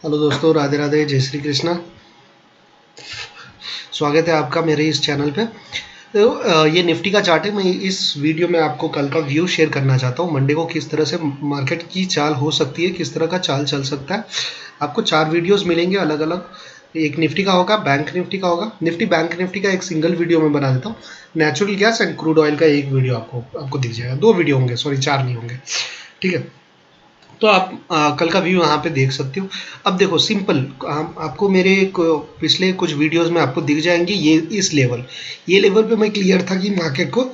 Hello दोस्तों, राधे राधे, जय श्री कृष्णा। स्वागत है आपका मेरे इस चैनल पे। तो ये निफ्टी का चार्ट है। मैं इस वीडियो में आपको कल का व्यू शेयर करना चाहता हूँ। मंडे को किस तरह से मार्केट की चाल हो सकती है, किस तरह का चाल चल सकता है। आपको 4 वीडियोस मिलेंगे अलग अलग। एक निफ्टी का होगा, बैंक निफ्टी का होगा। निफ्टी बैंक निफ्टी का एक सिंगल वीडियो में बना देता हूँ। Natural gas and crude oil का एक वीडियो आपको दिख जाएगा। 2 वीडियो होंगे, सॉरी 4 नहीं होंगे। ठीक है, तो आप कल का व्यू यहाँ पे देख सकते हो। अब देखो सिंपल, आपको मेरे पिछले कुछ वीडियोस में आपको दिख जाएंगे ये इस लेवल, ये लेवल पे मैं क्लियर था कि मार्केट को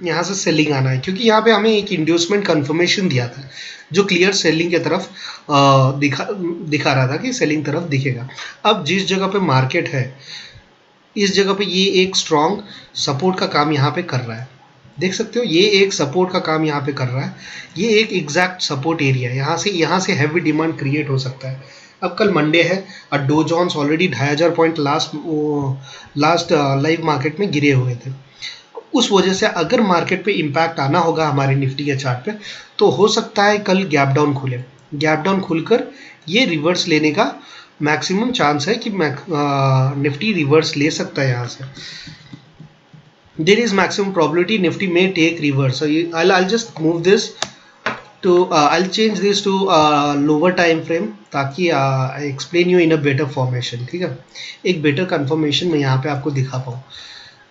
यहाँ से सेलिंग आना है, क्योंकि यहाँ पे हमें एक इंड्यूसमेंट कंफर्मेशन दिया था जो क्लियर सेलिंग की तरफ दिखा रहा था कि सेलिंग तरफ दिखेगा। अब जिस जगह पे मार्केट है, इस जगह पे ये एक स्ट्रॉन्ग सपोर्ट का काम यहाँ पे कर रहा है। देख सकते हो, ये एक सपोर्ट का काम यहाँ पे कर रहा है। ये एक एग्जैक्ट सपोर्ट एरिया है। यहाँ से हैवी डिमांड क्रिएट हो सकता है। अब कल मंडे है और Dow Jones already 2500 point last live market में गिरे हुए थे। उस वजह से अगर मार्केट पे इम्पैक्ट आना होगा हमारे निफ्टी के चार्ट पे, तो हो सकता है कल गैप डाउन खुले। गैप डाउन खुलकर ये रिवर्स लेने का मैक्सिमम चांस है कि निफ्टी रिवर्स ले सकता है यहाँ से। There is maximum probability Nifty may take reverse. So I'll just move this to I'll change this to lower time frame ताकि I explain you in a better formation। ठीक है, एक better confirmation मैं यहाँ पे आपको दिखा पाऊँ।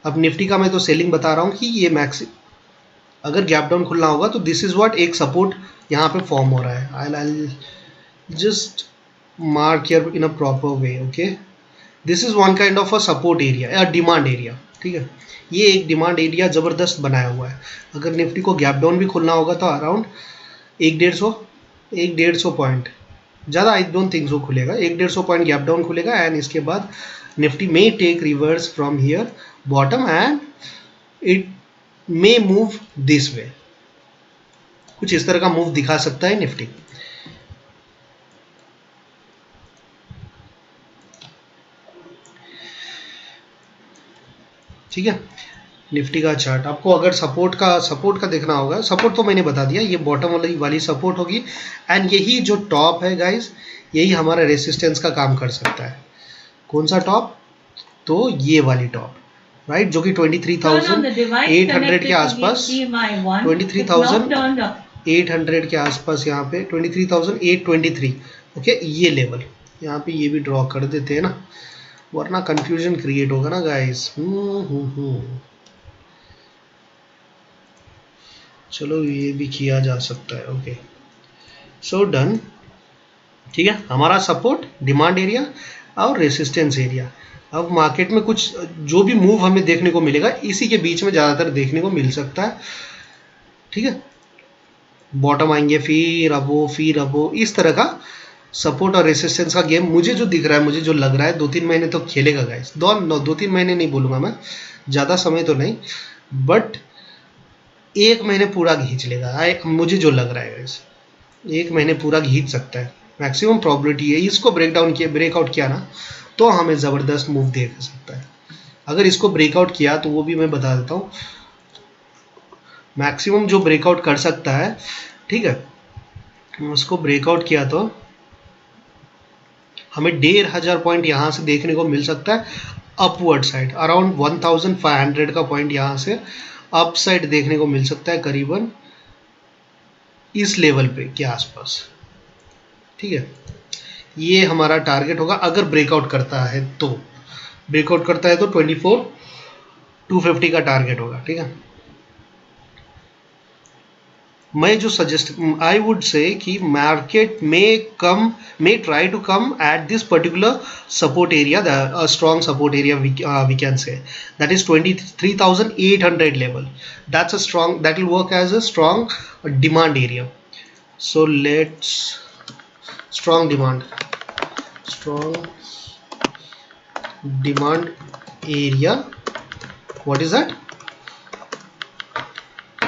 अब निफ्टी का मैं तो सेलिंग बता रहा हूँ कि ये मैक्स अगर गैप डाउन खुलना होगा तो दिस इज व्हाट एक सपोर्ट यहाँ पे फॉर्म हो रहा है। I'll just mark here in a proper way। okay, this is one kind of a support area या डिमांड एरिया। ठीक है, ये एक डिमांड एरिया ज़बरदस्त बनाया हुआ है। अगर निफ्टी को गैप डाउन भी खुलना होगा तो अराउंड 150 पॉइंट, ज़्यादा आई डोंट थिंक सो खुलेगा। 150 पॉइंट गैप डाउन खुलेगा एंड इसके बाद Nifty may take reverse from here bottom and it may move this way. कुछ इस तरह का मूव दिखा सकता है निफ्टी। ठीक है, निफ्टी का चार्ट आपको अगर सपोर्ट का देखना होगा, सपोर्ट तो मैंने बता दिया, ये बॉटम वाली सपोर्ट होगी एंड यही जो टॉप है गाइस, यही हमारा रेसिस्टेंस का काम कर सकता है। कौन सा टॉप? तो ये वाली टॉप, राइट, जो कि 23,800 के आसपास, 23,800 के आसपास, यहाँ पे 23,823। ओके, ये लेवल यहाँ पे ये भी ड्रॉ कर देते हैं ना, वरना कंफ्यूजन क्रिएट होगा ना गाइस। चलो ये भी किया जा सकता है। Okay, so done. ठीक है, हमारा सपोर्ट, डिमांड एरिया और रेसिस्टेंस एरिया। अब मार्केट में कुछ जो भी मूव हमें देखने को मिलेगा इसी के बीच में ज़्यादातर देखने को मिल सकता है। ठीक है, बॉटम आएंगे फिर अबो, इस तरह का सपोर्ट और रेसिस्टेंस का गेम मुझे जो दिख रहा है, मुझे जो लग रहा है 2-3 महीने तो खेलेगा गाइस। 2-3 महीने नहीं बोलूँगा मैं, ज़्यादा समय तो नहीं, बट 1 महीने पूरा खींच लेगा। मुझे जो लग रहा है गाइस, 1 महीने पूरा खींच सकता है, मैक्सिमम प्रॉबिलिटी है। इसको ब्रेकआउट किया ना तो हमें ज़बरदस्त मूव दे सकता है। अगर इसको ब्रेकआउट किया तो वो भी मैं बता देता हूँ, मैक्सिमम जो ब्रेकआउट कर सकता है। ठीक है, उसको ब्रेकआउट किया तो हमें 1,500 पॉइंट यहाँ से देखने को मिल सकता है अपवर्ड साइड। अराउंड 1,500 का पॉइंट यहाँ से अप साइड देखने को मिल सकता है, करीबन इस लेवल पे के आसपास। ठीक है, ये हमारा टारगेट होगा अगर ब्रेकआउट करता है तो। ब्रेकआउट करता है तो 24,250 का टारगेट होगा। ठीक है, मैं जो सजेस्ट आई वुड से कि market may try to come at this particular support area, a strong support area we can say, that is 23,800 level. That will work as a strong demand area. So let's strong demand area. What is that?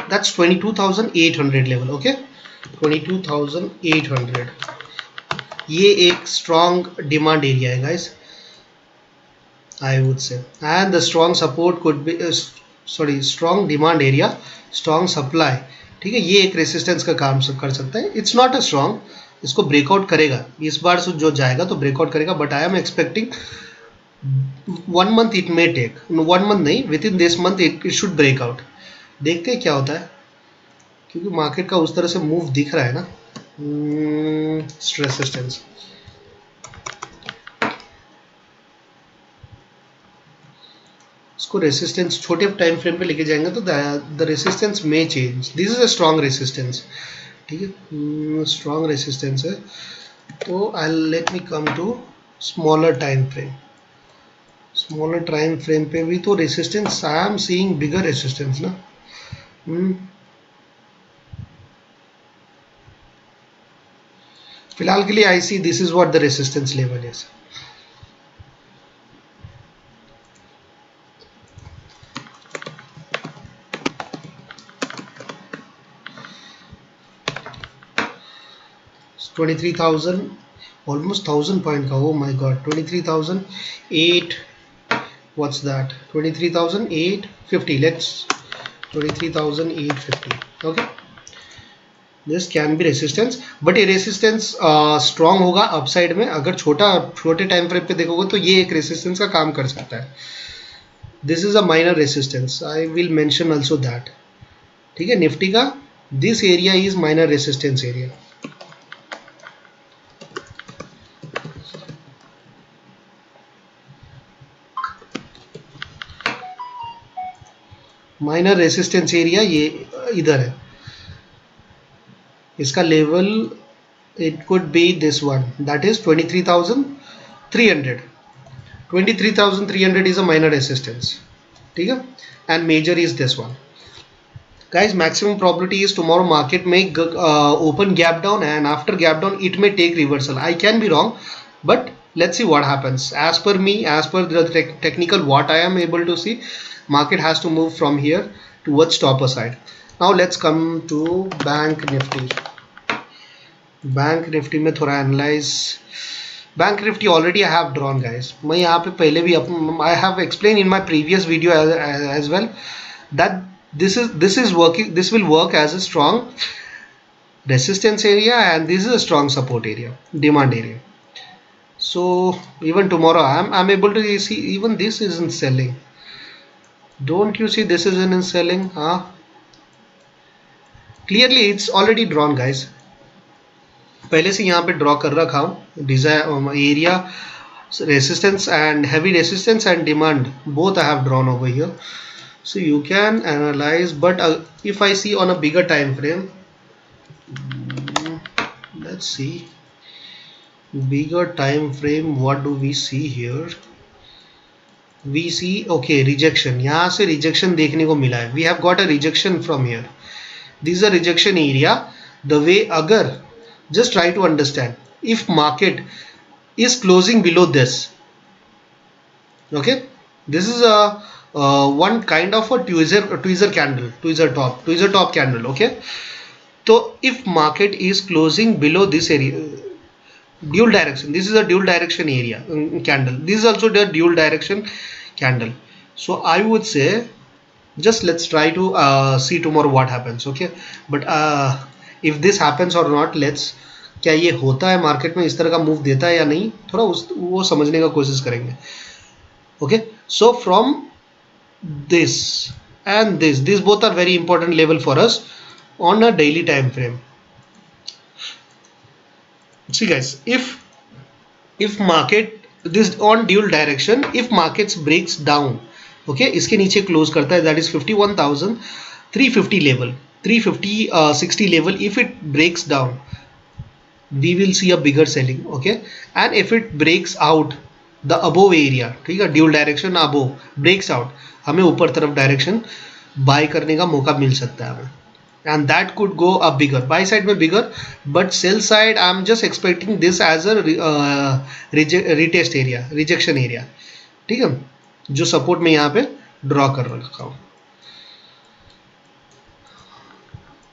That's 22,800 level. Okay, 22,800 ये एक strong demand area है guys, I would say. And the strong support could be, strong demand area, strong supply. ठीक है, ये एक resistance का काम कर सकता है। इट्स नॉट अ स्ट्रॉन्ग, इसको ब्रेकआउट करेगा इस बार जो जाएगा तो ब्रेकआउट करेगा, but I am expecting 1 month it may take, 1 month नहीं, within this month it should breakout. देखते हैं क्या होता है, क्योंकि मार्केट का उस तरह से मूव दिख रहा है ना। रेसिस्टेंस इसको रेसिस्टेंस छोटे टाइम फ्रेम पे लेके जाएंगे तो the resistance may change. This is a strong resistance, ठीक है, स्ट्रॉन्ग रेसिस्टेंस है। तो I let me come to smaller time frame. Smaller time frame पे भी तो resistance I am seeing bigger resistance ना। फिलहाल के लिए I see this is what the resistance level is. $23,000 almost 1000 point का, oh my God, 23,008, what's that, 23,850, let's 23,850, okay, this can be resistance, but ये resistance strong होगा upside में। अगर छोटे टाइम फ्रेम पे देखोगे तो ये एक रेसिस्टेंस का काम कर सकता है। This is a minor resistance, I will mention also that, ठीक है। निफ्टी का this area is minor resistance area. Minor resistance area ये इधर है, इसका level it could be this one, that is 23,300। 23,300 is a minor resistance, ठीक है, and major is this one. Guys, maximum probability is tomorrow market may open gap down, and after gap down it may take reversal. I can be wrong, but let's see what happens. As per me, as per the technical what I am able to see, market has to move from here towards topper side. Now let's come to bank nifty. Bank Nifty में थोड़ा analyse. Bank Nifty already I have drawn guys, मैं यहाँ पे पहले भी I have explain in my previous video as well that this is working, this will work as a strong resistance area, and this is a strong support area, demand area. So even tomorrow I'm able to see even this isn't selling. Don't you see this isn't selling? Clearly it's already drawn guys, पहले से यहाँ पे draw कर रखा हूँ desire area, resistance and heavy resistance and demand both I have drawn over here, so you can analyze. But if I see on a bigger time frame, let's see bigger time frame, what do we see here? We see okay rejection, यहाँ से rejection देखने को मिला है, we have got a rejection from here, this is a rejection area. The way अगर just try to understand, if market is closing below this, okay, this is a one kind of a tweezer candle, tweezer top candle, okay. So if market is closing below this area, dual direction, this is a dual direction area candle, this is also the dual direction candle, so I would say just let's try to see tomorrow what happens, okay. But if this happens or not, let's, क्या ये होता है market में इस तरह का move देता है या नहीं, थोड़ा वो समझने का कोशिश करेंगे, okay. So from this and this both are very important level for us on a daily time frame. See guys, if market this on dual direction, if markets breaks down, okay, इसके नीचे close करता है, that is 51,350 level, 350 60 level, if it breaks down we will see a bigger selling, okay. And if it breaks out the above area, ठीक है, dual direction above breaks out, हमें ऊपर तरफ direction by करने का मौका मिल सकता है हमें, and that could go up bigger, buy side में bigger, but sell side I am just expecting this as a retest area, rejection area, ठीक है, जो सपोर्ट में यहाँ पे ड्रॉ कर रखा हूँ.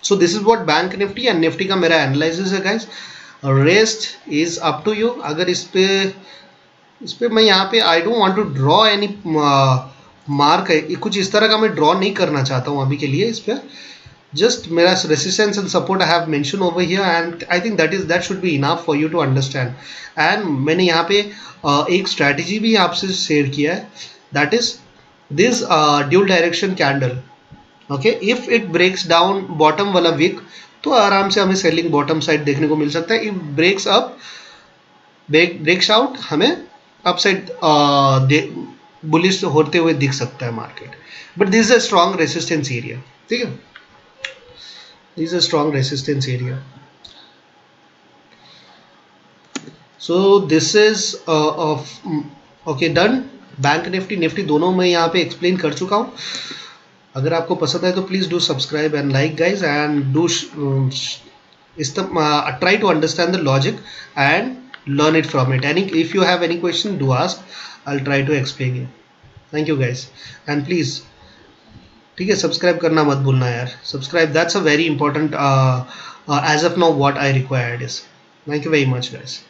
So this is what bank Nifty and Nifty का मेरा एनालिसिस है guys. Rest is up to you. अगर इस पे मैं यहाँ पे I don't want to draw any mark है, कुछ इस तरह का मैं ड्रॉ नहीं करना चाहता हूँ अभी के लिए इस पे. just मेरा resistance and support I have mentioned over here, and I think that should be enough for you to understand. And मैंने यहाँ पे एक strategy भी आपसे share किया है, that is this dual direction candle. Okay, if it breaks down bottom वाला wick तो आराम से हमें सेलिंग बॉटम साइड देखने को मिल सकता है. If breaks up breaks out हमें अप साइड बुलिश होते हुए दिख सकता है market. But this is a strong resistance area. ठीक है, this is a strong resistance area. So this is okay done. Bank Nifty Nifty दोनों मैं यहाँ पे एक्सप्लेन कर चुका हूँ. अगर आपको पसंद आए तो please do subscribe and like guys, and do try to understand the logic and learn it from it. And if you have any question, do ask. I'll try to explain you. Thank you guys, and please, ठीक है, subscribe करना मत भूलना यार. Subscribe, that's a very important as of now what I required is. Thank you very much guys.